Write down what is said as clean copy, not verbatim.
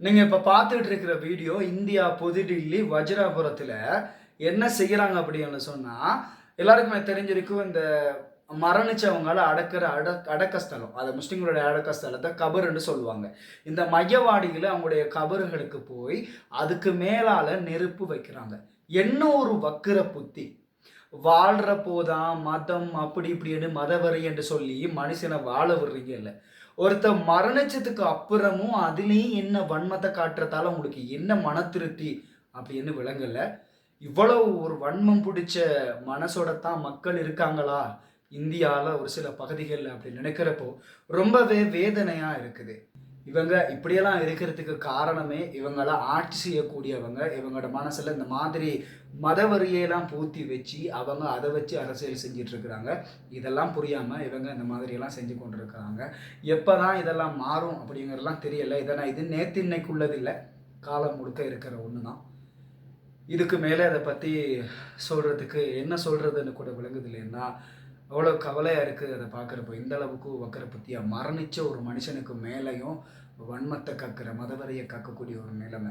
நீங்க இப்ப பார்த்துட்டு இருக்கிற வீடியோ இந்தியா புதுடில்லி வஜ்ராபுரத்துல என்ன செய்யறாங்க அப்படின்னு சொன்னா, எல்லாருக்குமே தெரிஞ்சிருக்கும் இந்த மரணிச்சவங்கள அடக்குற அடக்க ஸ்தலம். அது முஸ்லிம்களுடைய அடக்க ஸ்தலத்த கபர்ன்னு சொல்லுவாங்க. இந்த மையவாடியில அவங்களுடைய கபறுகளுக்கு போய், அதுக்கு மேலால நெருப்பு வைக்கிறாங்க. என்ன ஒரு வக்கிர புத்தி! வாழ்றப்போ தான் மதம் அப்படி இப்படின்னு மதவெறி என்று சொல்லி மனுஷன வாழ விடுறீங்கல்ல. ஒருத்தன் மரணிச்சதுக்கு அப்புறமும் அதிலயும் என்ன வன்மத்த காட்டுறதால உங்களுக்கு என்ன மன திருப்தி அப்படின்னு விளங்கல. இவ்வளவு ஒரு வன்மம் பிடிச்ச மனசோட தான் மக்கள் இருக்காங்களா? இந்தியால ஒரு சில பகுதிகள்ல அப்படி நினைக்கிறப்போ ரொம்பவே வேதனையா இருக்குது. இவங்க இப்படியெல்லாம் இருக்கிறதுக்கு காரணமே, இவங்கலாம் ஆட்சி செய்யக்கூடியவங்க. இவங்களோட மனசுல இந்த மாதிரி மதவெறியெல்லாம் பூத்தி வச்சு, அவங்க அத வச்சு அரசியல் செஞ்சுட்டு இருக்கிறாங்க. இதெல்லாம் புரியாம இவங்க இந்த மாதிரியெல்லாம் செஞ்சு கொண்டிருக்கிறாங்க. எப்பதான் இதெல்லாம் மாறும் அப்படிங்கிறதெல்லாம் தெரியல. இது நேத்து இன்னைக்கு உள்ளது இல்ல. காலம் முழுக்க இருக்கிற ஒண்ணு தான். இதுக்கு மேல அத பத்தி சொல்றதுக்கு என்ன சொல்றதுன்னு கூட விளங்குதில்லைன்னா, அவ்வளோ கவலையா இருக்கு அத பார்க்குறப்போ. இந்த அளவுக்கு வக்கர புத்தியா மரணிச்ச ஒரு மனுஷனுக்கு மேலயும் வன்மத்த கக்குற, மதவெறிய கக்கக்கூடிய ஒரு நிலைமை.